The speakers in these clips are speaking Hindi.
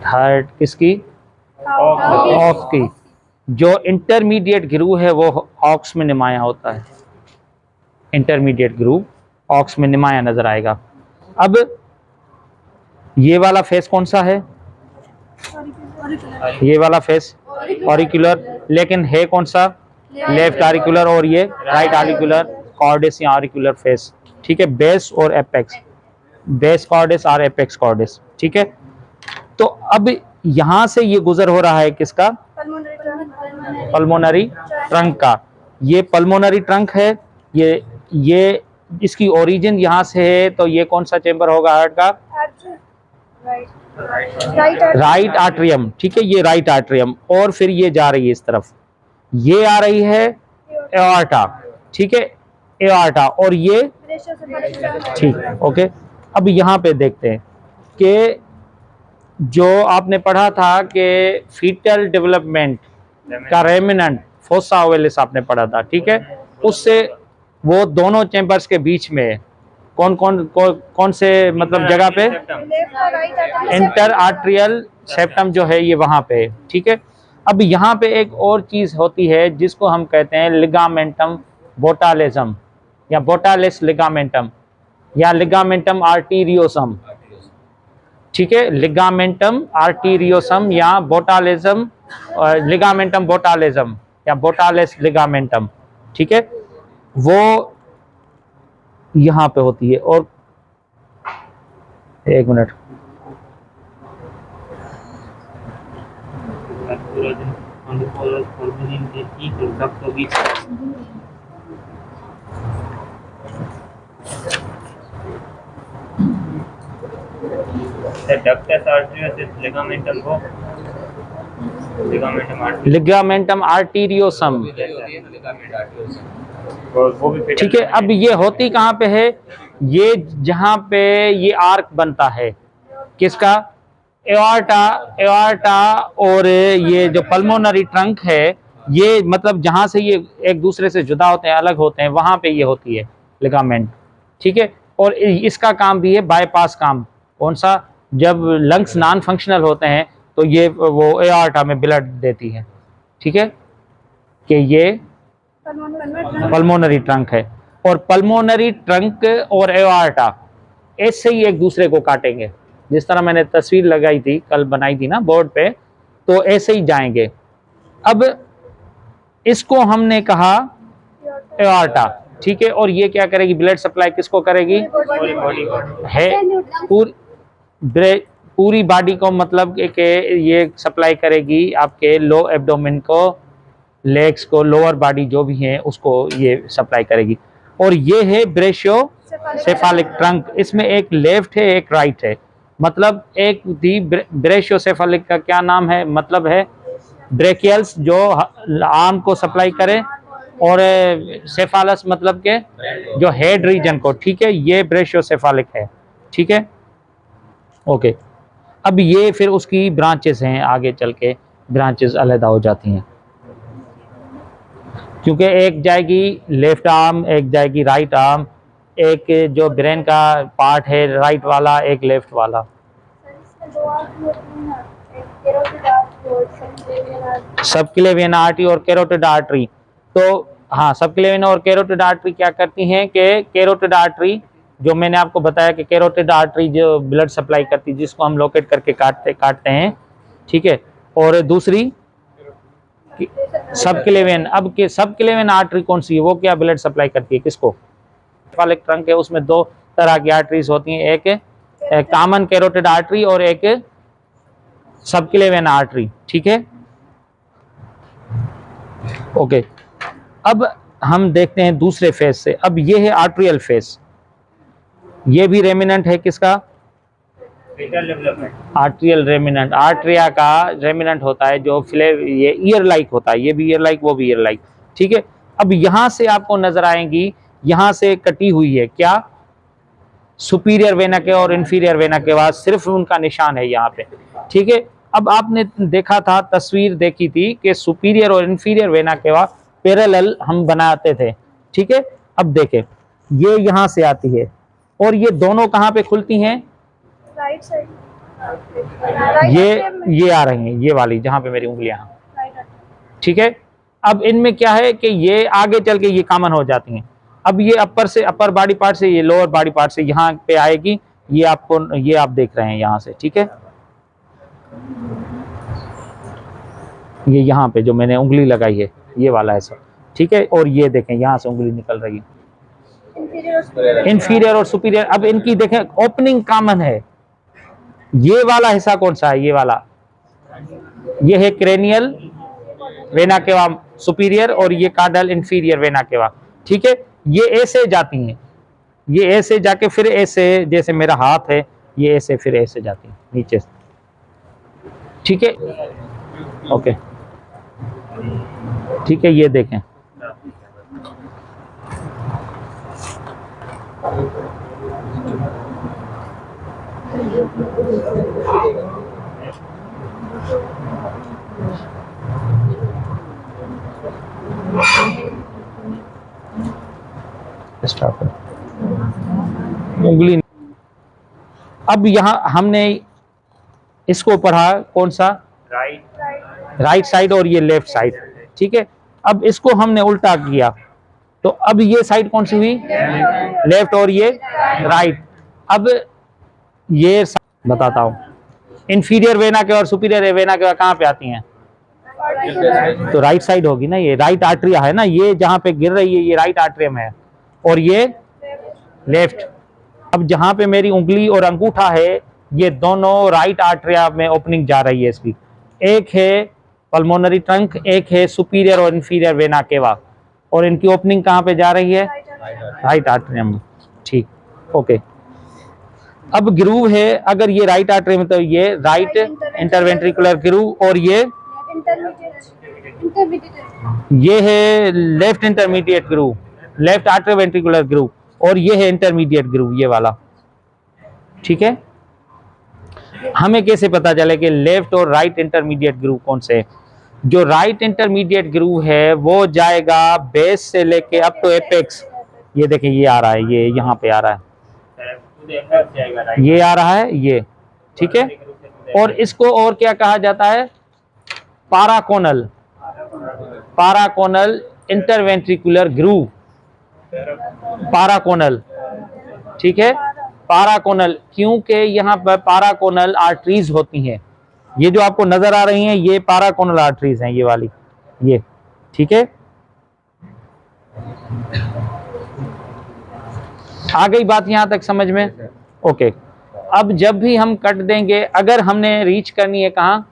हार्ट किसकी? ऑक्स की। जो इंटरमीडिएट ग्रूव है वो ऑक्स में नुमाया होता है, इंटरमीडिएट ग्रूव ऑक्स में नुमाया नजर आएगा। अब ये वाला फेस कौन सा है? ये वाला फेस ऑरिकुलर, लेकिन है कौन सा? लेफ्ट ऑरिकुलर, और ये राइट ऑरिकुलर कॉर्डिस या ऑरिकुलर फेस। ठीक है, बेस और एपेक्स, बेस कॉर्डिस और एपेक्स कॉर्डिस। ठीक है, तो अब यहां से ये गुजर हो रहा है किसका? पल्मोनरी ट्रंक का। ये पल्मोनरी ट्रंक है, ये इसकी ओरिजिन यहां से है, तो ये कौन सा चेंबर होगा हार्ट का? Right atrium. ठीक है, ये राइट आर्टरियम, और फिर ये जा रही है इस तरफ, ये आ रही है एओर्टा। ठीक है, एओर्टा, और ये ठीक। ओके, अब यहाँ पे देखते हैं कि जो आपने पढ़ा था कि फीटल डेवलपमेंट का रेमिनेंट फोसा ओवेलिस आपने पढ़ा था। ठीक है, उससे वो दोनों चैम्बर्स के बीच में कौन से मतलब जगह पे? इंटर आर्ट्रियल सेप्टम जो है ये वहां पे है। ठीक है, अब यहाँ पे एक और चीज होती है जिसको हम कहते हैं लिगामेंटम बोटालिज्म, या बोटालिस लिगामेंटम, या लिगामेंटम आर्टीरियोसम। ठीक है, लिगामेंटम आर्टीरियोसम या बोटालिज्म, लिगामेंटम बोटालिज्म या बोटालिस लिगामेंटम। ठीक है, वो यहाँ पे होती है। और एक मिनट, लिगामेंटम आर्टीरियोसम। ठीक है, अब ये होती कहाँ पे है? ये जहाँ पे ये आर्क बनता है किसका? एओर्टा, एओर्टा, और ये जो पल्मोनरी ट्रंक है, ये मतलब जहाँ से ये एक दूसरे से जुदा होते हैं, अलग होते हैं, वहां पे ये होती है लिगामेंट। ठीक है, और इसका काम भी है बाईपास काम। कौन सा? जब लंग्स नॉन फंक्शनल होते हैं तो ये वो एओर्टा में ब्लड देती है। ठीक है, कि ये पल्मोनरी ट्रंक है, और पल्मोनरी ट्रंक और एओर्टा ऐसे ही एक दूसरे को काटेंगे। जिस तरह मैंने तस्वीर लगाई थी, कल बनाई थी ना बोर्ड पे, तो ऐसे ही जाएंगे। अब इसको हमने कहा एओर्टा। ठीक है, और ये क्या करेगी? ब्लड सप्लाई किसको करेगी? है पूरी बॉडी को, मतलब कि ये सप्लाई करेगी आपके लो एब्डोमेन को, लेग्स को, लोअर बॉडी जो भी है उसको ये सप्लाई करेगी। और ये है ब्रेशियो सेफालिक ट्रंक, इसमें एक लेफ्ट है एक राइट है। मतलब एक दी ब्रेशियो सेफालिक का क्या नाम है? मतलब है ब्रेकियल्स जो आर्म को सप्लाई करे, और सेफालस मतलब के जो हेड रीजन को। ठीक है, ये ब्रेशियो सेफालिक है। ठीक है, ओके। अब ये फिर उसकी ब्रांचेस हैं, आगे चल के ब्रांचेस अलग हो जाती हैं, क्योंकि एक जाएगी लेफ्ट आर्म, एक जाएगी राइट आर्म, एक जो ब्रेन का पार्ट है राइट वाला, एक लेफ्ट वाला। सबक्लेवियन आर्टरी और कैरोटिड आर्टरी। तो हाँ, सबक्लेवियन और कैरोटिड आर्टरी क्या करती हैं कि कैरोटिड आर्टरी, जो मैंने आपको बताया कि कैरोटिड आर्टरी जो ब्लड सप्लाई करती है, जिसको हम लोकेट करके काटते हैं। ठीक है, और दूसरी सबक्लेवियन। अब के सबक्लेवियन आर्टरी कौन सी है? वो क्या ब्लड सप्लाई करती है किसको? सेफालिक ट्रंक है, उसमें दो तरह की आर्टरीज होती हैं, एक कॉमन कैरोटिड आर्टरी और एक सबक्लेवियन आर्टरी। ठीक है, ओके। अब हम देखते हैं दूसरे फेज से। अब ये है आर्ट्रियल फेज, ये भी रेमिनेंट है किसका? Atrial remnant. आर्ट्रिया का रेमिनेंट होता है जो ये ईयर लाइक होता है, ये भी ईयर लाइक, वो भी ईयर लाइक। ठीक है, अब यहां से आपको नजर आएंगी, यहां से कटी हुई है क्या? सुपीरियर वेना के और इंफीरियर वेना के बाद सिर्फ उनका निशान है यहाँ पे। ठीक है, अब आपने देखा था, तस्वीर देखी थी कि सुपीरियर और इंफीरियर वेना के बाद पैरेलल हम बनाते थे। ठीक है, अब देखें, ये यहां से आती है, और ये दोनों कहाँ पे खुलती हैं? Right side. ये आ रही हैं, ये वाली जहां पे मेरी उंगलियां हैं, ठीक है। अब इनमें क्या है कि ये आगे चल के ये कॉमन हो जाती हैं। अब ये अपर बॉडी पार्ट से ये लोअर बॉडी पार्ट से यहाँ पे आएगी, ये आप देख रहे हैं यहाँ से, ठीक है। ये यहाँ पे जो मैंने उंगली लगाई है ये वाला है सब, ठीक है। और ये देखें यहाँ से उंगली निकल रही है, इंफीरियर और सुपीरियर। अब इनकी देखें ओपनिंग कॉमन है। ये वाला हिस्सा कौन सा है? ये वाला, ये है क्रेनियल वेना केवा सुपीरियर और ये कार्डल इंफीरियर वेना केवा, ठीक है। ये ऐसे जाती हैं, ये ऐसे जाके फिर ऐसे, जैसे मेरा हाथ है ये ऐसे फिर ऐसे जाती है नीचे से, ठीक है। ओके, ठीक है। ये देखें स्टॉप उंगली। अब यहां हमने इसको पढ़ा कौन सा? राइट साइड और ये लेफ्ट साइड, ठीक है। अब इसको हमने उल्टा किया तो अब ये साइड कौन सी हुई? लेफ्ट और ये राइट। अब ये बताता हूं, इंफीरियर वेना के और सुपीरियर वेना के कहां पे आती हैं? तो राइट साइड होगी ना, ये राइट आर्टरिया है ना, ये जहां पे गिर रही है ये राइट आर्टरियम है और ये लेफ्ट। अब जहां पे मेरी उंगली और अंगूठा है ये दोनों राइट आर्टरिया में ओपनिंग जा रही है इसकी। एक है पल्मोनरी ट्रंक, एक है सुपीरियर और इंफीरियर वेना केवा, और इनकी ओपनिंग कहां पे जा रही है? राइट आर्टरियम में, ठीक, ओके। अब ग्रूव है, अगर ये राइट आर्टरियम तो ये राइट इंटरवेंट्रिकुलर ग्रूव और ये है left intermediate groove, left atrioventricular groove, और ये है इंटरमीडिएट ग्रूव, ये वाला, ठीक है। हमें कैसे पता चले कि लेफ्ट और राइट इंटरमीडिएट ग्रूव कौन से? जो राइट इंटरमीडिएट ग्रूव है वो जाएगा बेस से लेके अप टू एपेक्स। ये देखिए ये आ रहा है, ये यहाँ पे आ रहा है, ये आ रहा है ये, ठीक है। और इसको और क्या कहा जाता है? पाराकोनल, पाराकोनल इंटरवेंट्रिकुलर ग्रूव, पाराकोनल, ठीक है। पाराकोनल, क्योंकि यहाँ पर पाराकोनल आर्टरीज होती हैं। ये जो आपको नजर आ रही हैं ये पाराकोनल आर्टरीज हैं, ये वाली, ये, ठीक है। आ गई बात यहां तक समझ में? ओके। अब जब भी हम कट देंगे, अगर हमने रीच करनी है कहां?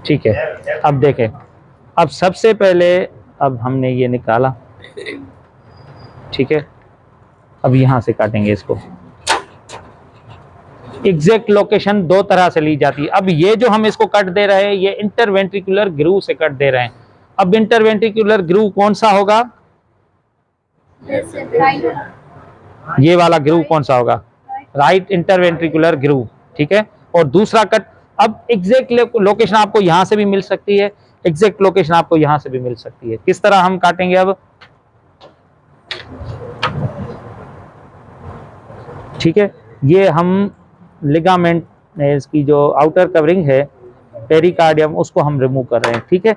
ठीक है। अब देखें, अब सबसे पहले अब हमने ये निकाला, ठीक है। अब यहां से काटेंगे इसको। एग्जैक्ट लोकेशन दो तरह से ली जाती है। अब ये जो हम इसको कट दे रहे हैं ये इंटरवेंट्रिकुलर ग्रूव से कट दे रहे हैं। अब इंटरवेंट्रिकुलर ग्रूव कौन सा होगा? ये वाला ग्रूव कौन सा होगा? राइट इंटरवेंट्रिकुलर ग्रूव, ठीक है। और दूसरा कट, अब एग्जैक्ट लोकेशन आपको यहां से भी मिल सकती है, एग्जैक्ट लोकेशन आपको यहां से भी मिल सकती है। किस तरह हम काटेंगे अब? ठीक है, ये हम लिगामेंट, इसकी जो आउटर कवरिंग है पेरिकार्डियम, उसको हम रिमूव कर रहे हैं, ठीक है।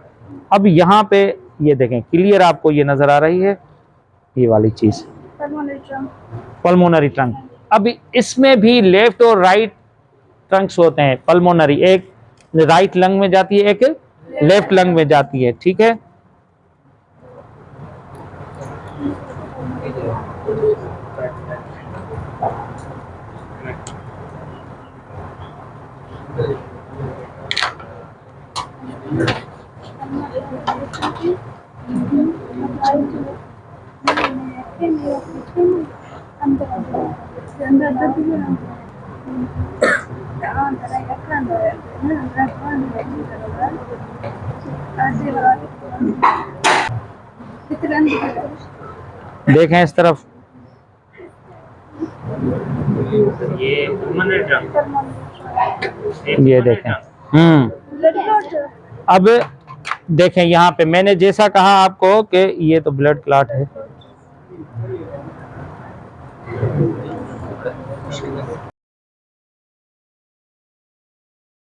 अब यहाँ पे ये देखें, क्लियर आपको ये नजर आ रही है ये वाली चीज, पल्मोनरी ट्रंक। अब इसमें भी लेफ्ट और राइट ट्रंक्स होते हैं। पल्मोनरी एक राइट लंग में जाती है, एक लेफ्ट लंग में जाती है, ठीक है। देखें इस तरफ, ये देखें। अब देखें यहाँ पे मैंने जैसा कहा आपको कि ये तो ब्लड क्लॉट है,